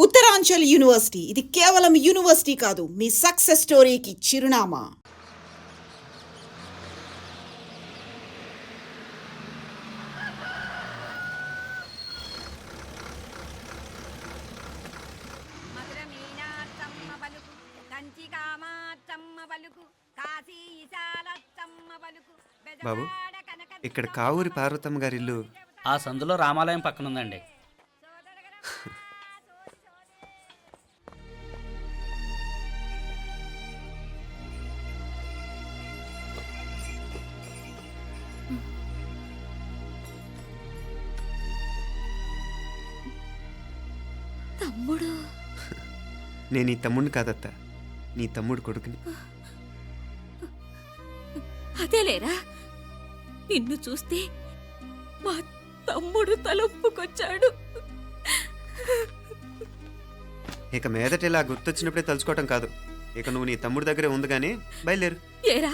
Uttaranchal university ఇది కేవలం university కాదు, మీ సక్సెస్ స్టోరీకి చిరునామా. బాబు, ఇక్కడ కావూరి పార్వతమ్మ గారి ఇల్లు ఆ సందులో రామాలయం పక్కనుందండి. తమ్ముడు? నేను ఈ తమ్ముడిని కాదత్తా, నీ తమ్ముడు కొడుకుని. అదేలేరా, నిన్ను చూస్తే మా తమ్ముడు తలొప్పుకొచ్చాడు. ఇక మీదట ఇలా గుర్తొచ్చినప్పుడే తలుచుకోవటం కాదు, ఇక నువ్వు నీ తమ్ముడి దగ్గరే ఉంది కానీ బయలుదేరు. ఏరా,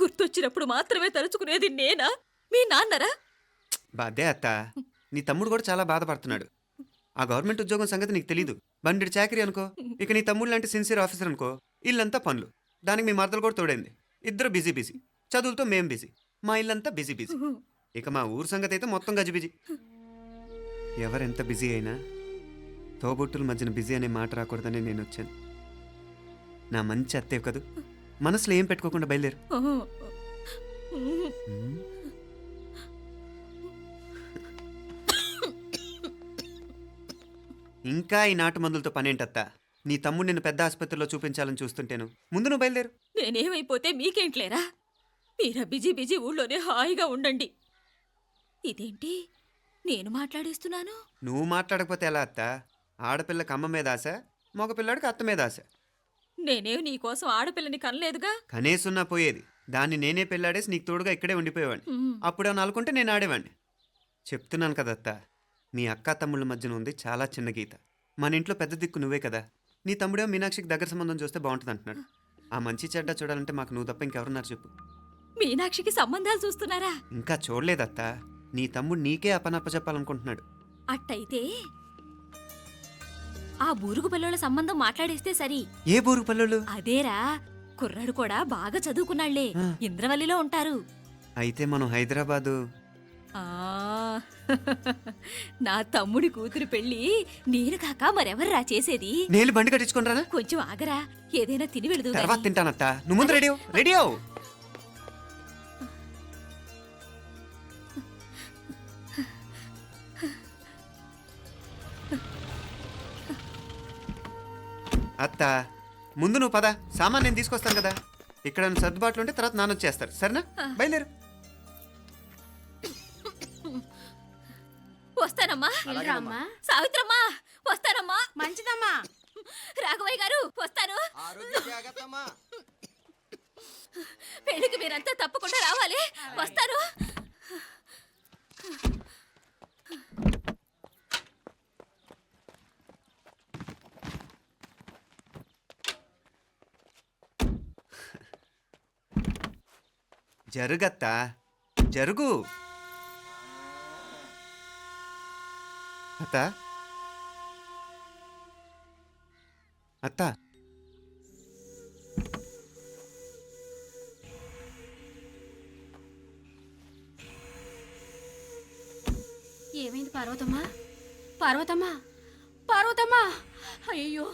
గుర్తొచ్చినప్పుడు మాత్రమే తలుచుకునేది నేనా, మీ నాన్నరా? బాధే అత్త, నీ తమ్ముడు కూడా చాలా బాధపడుతున్నాడు. ఆ గవర్నమెంట్ ఉద్యోగం సంగతి నీకు తెలీదు. బండి చాకరీ అనుకో. ఇక నీ తమ్ముడు లాంటి సిన్సియర్ ఆఫీసర్ అనుకో, ఇల్లంతా పనులు. దానికి మీ మరదలు కూడా తోడైంది. ఇద్దరు బిజీ బిజీ. చదువులతో మేం బిజీ. మా ఇల్లంతా బిజీ బిజీ. ఇక మా ఊరు సంగతి అయితే మొత్తం గజిబిజీ. ఎవరెంత బిజీ అయినా తోబుట్టుల మధ్యన బిజీ అనే మాట రాకూడదని నేను వచ్చాను. నా మంచి అత్తే కదూ, మనసులో ఏం పెట్టుకోకుండా బయలుదేరు. ఇంకా ఈ నాటు మందులతో పనేంటత్తా? నీ తమ్ముడు నిన్ను పెద్ద ఆసుపత్రిలో చూపించాలని చూస్తుంటేను. ముందు నువ్వు బయలుదేరు. నేనేమైపోతే మీకేంట్లేరా, మీరా బిజీ బిజీ ఊళ్ళోనే హాయిగా ఉండండి. ఇదేంటి నేను మాట్లాడేస్తున్నాను? నువ్వు మాట్లాడకపోతే ఎలా అత్తా? ఆడపిల్లకి అమ్మ మీద ఆశ, మగపిల్లాడికి అత్త మీద ఆశ. నేనేం నీకోసం ఆడపిల్లని కనలేదుగా. కనేసున్నా పోయేది. దాన్ని నేనే పెళ్ళాడేసి నీకు తోడుగా ఇక్కడే ఉండిపోయేవాడిని. అప్పుడు అని అనుకుంటే నేను ఆడేవాడిని. చెప్తున్నాను కదత్తా, మీ అక్క తమ్ముళ్ళ మధ్యన ఉంది చాలా చిన్న గీత. మన ఇంట్లో పెద్ద దిక్కు నువ్వే కదా. నీ తమ్ముడే మీనాక్షికి దగ్గర సంబంధం చూస్తే బాగుంటుంది అంటున్నాడు. ఆ మంచి చెడ్డ చూడాలంటే మాకు నువ్వు తప్ప ఇంకెవరున్నారు చెప్పు? మీనాక్షికి సంబంధాలు చూస్తున్నారా? ఇంకా చూడలేదత్తా. నీ తమ్ముడు నీకే అపనప్ప చెప్పాలనుకుంటున్నాడు. అట్టయితే ఆ బూరుగు పిల్లల సంబంధం మాట్లాడేస్తే సరి. ఏ బూరుగు పల్లెలు? అదేరా, కుర్రాడు కూడా బాగా చదువుకున్నాళ్లే, ఇంద్రవల్లిలో ఉంటారు. అయితే మనం హైదరాబాదు. నా తమ్ముడి కూతురు పెళ్లి నేను కాక మరెవర్రా చేసేది? నేను బండి కట్టించుకుంటారా? కొంచెం ఆగరా, ఏదైనా తిని వెళదు. తర్వాత తింటానత్తా. నువ్వు ముందు రెడీ రెడీ అవు. అత్తా, ముందు నువ్వు పద. సామాన్ నేను తీసుకొస్తాను కదా. ఇక్కడ సర్దుబాట్లు ఉంటే తర్వాత నాన్న వచ్చేస్తారు. సరేనా? బయలుదేరు. వస్తానమ్మా. సావిత్రమ్మా వస్తానమ్మా. మంచిదమ్మా. రాఘవయ్య గారు వస్తాను. పెళ్లికి మీరంతా తప్పకుండా రావాలి. వస్తాను. జరుగత్తా, జరుగు. అత్తా, అత్తా, ఏమైంది పార్వతమ్మా? పార్వతమ్మా, పార్వతమ్మా! అయ్యో,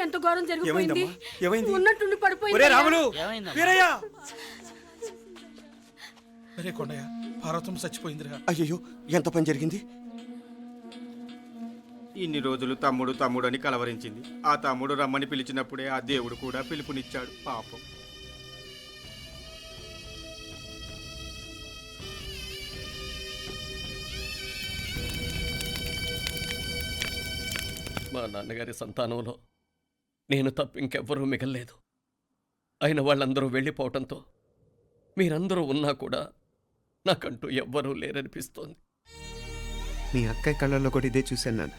ఎంత ఘోరం జరిగిపోయింది. ఉన్నట్టుండి పడిపోయింది. రాములు, వీరయ్య! అరే కొండయ్య, పార్వతమ్మ చచ్చిపోయిందిరా. అయ్యో, ఎంత పని జరిగింది? ఇన్ని రోజులు తమ్ముడు తమ్ముడు అని కలవరించింది. ఆ తమ్ముడు రమ్మని పిలిచినప్పుడే ఆ దేవుడు కూడా పిలుపునిచ్చాడు. పాపం. మా నాన్నగారి సంతానంలో నేను తప్ప ఇంకెవ్వరూ మిగల్లేదు. అయిన వాళ్ళందరూ వెళ్ళిపోవటంతో మీరందరూ ఉన్నా కూడా నాకంటూ ఎవ్వరూ లేరనిపిస్తోంది. మీ అక్కయ్య కళ్ళల్లో కూడా ఇదే చూశాను నాన్న.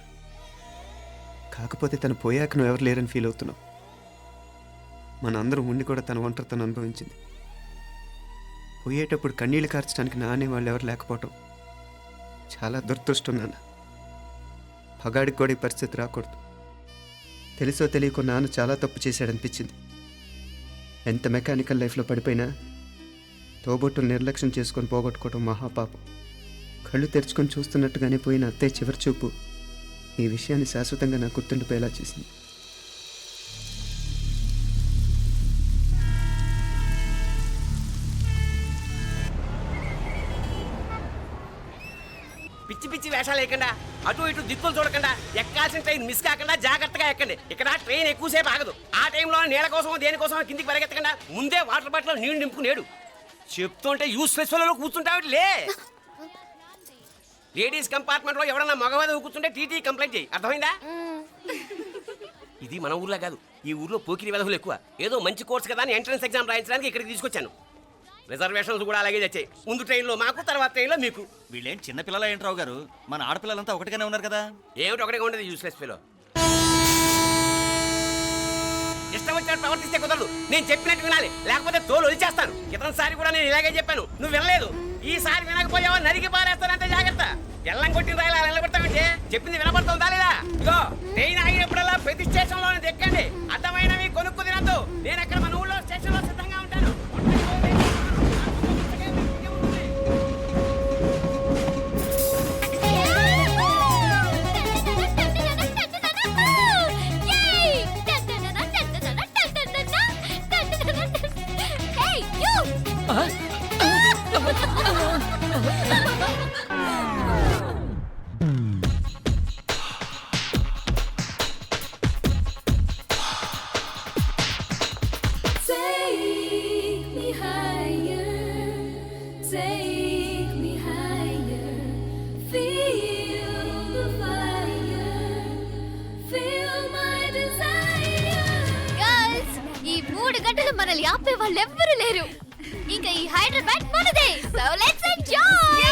కాకపోతే తను పోయాక నువ్వు ఎవరు లేరని ఫీల్ అవుతున్నావు. మన అందరం ఉండి కూడా తన ఒంటరితను అనుభవించింది. పోయేటప్పుడు కన్నీళ్లు కార్చడానికి నానే వాళ్ళు ఎవరు లేకపోవటం చాలా దురదృష్టం నాన్న. పగాడికి కూడా ఈ పరిస్థితి రాకూడదు. తెలుసో తెలియకో నాన్న చాలా తప్పు చేశాడనిపించింది. ఎంత మెకానికల్ లైఫ్లో పడిపోయినా తోబొట్టును నిర్లక్ష్యం చేసుకొని పోగొట్టుకోవడం మహాపాపం. కళ్ళు తెరుచుకొని చూస్తున్నట్టుగానే పోయిన అత్తయ్య చివరి చూపు ఈ విషయాన్ని శాశ్వతంగా నాకు గుర్తుండిపోయేలా చేసింది. పిచ్చి పిచ్చి వేషాలు వేయకుండా అటు ఇటు దిక్కులు చూడకుండా ఎక్కాల్సిన ట్రైన్ మిస్ కాకుండా జాగ్రత్తగా ఎక్కండి. ఇక్కడ ట్రైన్ ఎక్కువసేపు ఆగదు. ఆ టైంలో నీళ్ళ కోసం దేనికోసం కిందికి పరిగెత్తకుండా ముందే వాటర్ బాటిల్ నీళ్లు నింపుకునేడు. చెప్తుంటే యూస్లెస్ లో కూర్చుంటావు లే. లేడీస్ కంపార్ట్మెంట్ లో ఎవరన్నా మగవాది కూర్చుంటే టీటీ కంప్లైంట్ చేయి. అర్థమైందా? ఇది మన ఊర్లో కాదు. ఈ ఊర్లో పోకిరి వెధవులు ఎక్కువ. ఏదో మంచి కోర్స్ కదా అని ఎంట్రన్స్ ఎగ్జామ్ రాయించడానికి ఇక్కడికి తీసుకొచ్చాను. రిజర్వేషన్స్ కూడా అలాగే వచ్చాయి. ముందు ట్రైన్లో మాకు, తర్వాత ట్రైన్లో మీకు. వీళ్ళేం చిన్నపిల్లల ఏంట్రావు గారు? మన ఆడపిల్లలంతా ఒకటిగానే ఉన్నారు కదా. ఏమిటి ఒకటిగా ఉండదు యూస్లెస్ ఫెలో. ఇష్టం వచ్చినట్టు ప్రవర్తిస్తే కుదరదు. నేను చెప్పినట్టు వినాలి, లేకపోతే తోలు వదిలేస్తాను. ఇతనిసారి కూడా నేను ఇలాగే చెప్పాను, నువ్వు వినలేదు. ఈసారి వినకపోయావా నరికి పారేస్తానంటే జాగ్రత్త. ఎల్లం కొట్టిన రాయలా నిలబడతామంటే చెప్పింది వినపడుతుందా లేదా? ఇగో ట్రైన్ ఆగినప్పుడల్లా ప్రతి స్టేషన్ లో ఎక్కండి. అర్థమైనవి కొనుక్కు తినద్దు. నేను అక్కడ మన ఊళ్ళో స్టేషన్ లో సిద్ధంగా ఉంటాను. మనల్ని ఆపే వాళ్ళు ఎవ్వరూ లేరు. ఇక ఈ హైదరాబాద్ మనదే. So let's enjoy.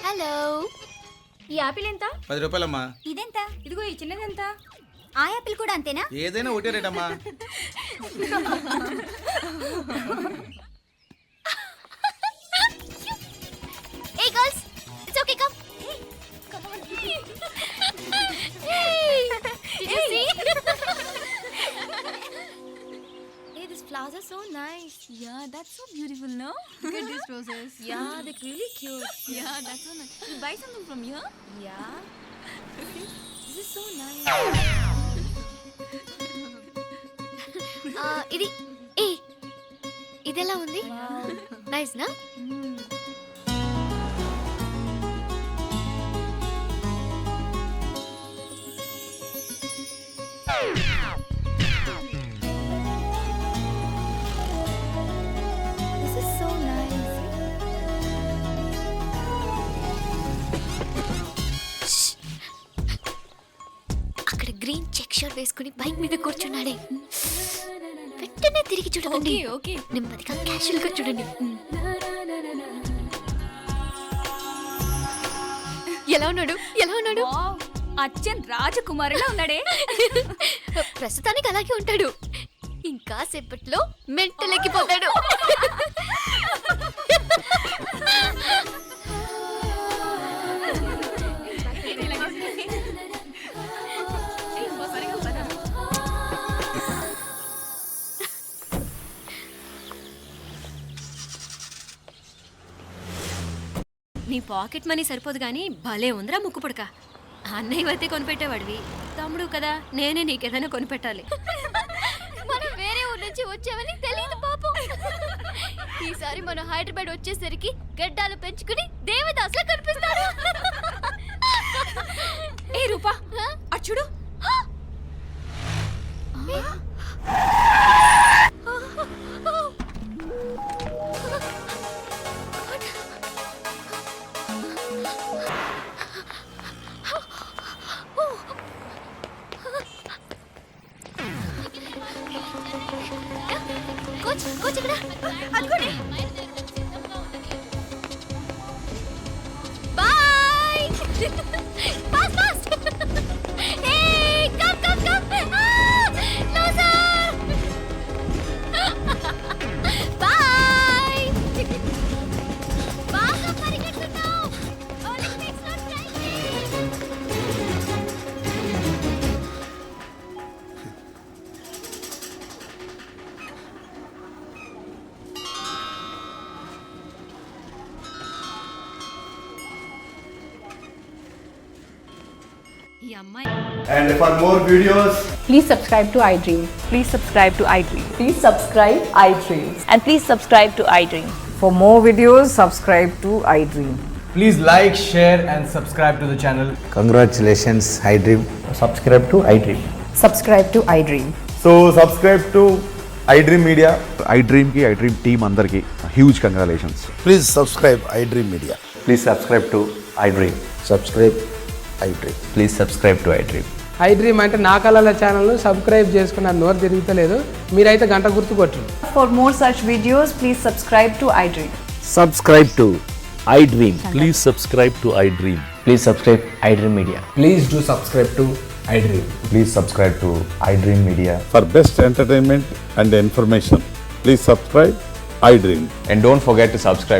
హలో, ఈ యాపిల్ ఎంత? 10 రూపాయలమ్మా. ఇదెంత? ఇదిగో ఈ చిన్నది ఎంత? ఆ యాపిల్ కూడా అంతేనా? ఏదైనా ఒకటే రేటమ్మా. Hey girls, it's okay, come. Come on. Hey, did you see? Hey, these flowers are so nice. Yeah, that's so beautiful, no? Look at these roses. Yeah, they're really cute. Yeah, that's so nice. You buy something from here? Yeah. This is so nice. ఇది ఏ ఇదెలా ఉంది? Nice నా? This is so nice. అక్కడ green check shirt వేసుకుని bike మీద కూర్చున్నాడే. వెంటనే తిరిగి చూడకండి. ఓకే నెమ్మదిగా క్యాషువల్ గా చూడండి. ఎలా ఉన్నాడు? ఎలా ఉన్నాడు? అచ్చన్ రాజకుమారిలా ఉన్నాడే. ప్రస్తుతానికి అలాగే ఉంటాడు. ఇంకా సేపట్లో మెంటల్ ఎక్కిపోతాడు. నీ పాకెట్ మనీ సరిపోదు కానీ భలే ఉందిరా ముక్కు పుడక. అన్నయ్య అయితే కొనిపెట్టేవాడివి, తమ్ముడు కదా నేనే నీకేదైనా కొనిపెట్టాలి. మనం వేరే ఊరు నుంచి వచ్చామని తెలియదు పాపం. ఈసారి మనం హైదరాబాద్ వచ్చేసరికి గడ్డాలు పెంచుకుని దేవదాసులా కనిపిస్తారు. ఏ రూపా అచ్చుడు. కోచ్ ఇక్కడ అనుకోండి. Boy. Fast fast hey come come come loser bye బాగా పరిగెడుతున్నావు ఒలింపిక్స్ లో ట్రై చేయి ఈ అమ్మాయి And for more videos, Please subscribe to iDream. Please subscribe to iDream. Please subscribe iDream. And please subscribe to iDream. For more videos, subscribe to iDream. Please like share and subscribe to the channel. congratulations, iDream. Subscribe to iDream. Subscribe to iDream. So subscribe to iDream Media. iDream కి iDream team అందరికి huge congratulations. Please subscribe iDream Media. Please subscribe to iDream. Subscribe iDream. Please subscribe to iDream. iDream అంటే నా కళల ఛానల్ను subscribe చేసుకున్న నోరు తిరుగుతలేదు మీరైతే గంట గుర్తు కొట్టు For more such videos, please subscribe to iDream. Subscribe to iDream. Please subscribe to iDream. Please subscribe iDream Media. Please do subscribe to iDream. Please subscribe to iDream Media. For best entertainment and information, please subscribe iDream. And don't forget to subscribe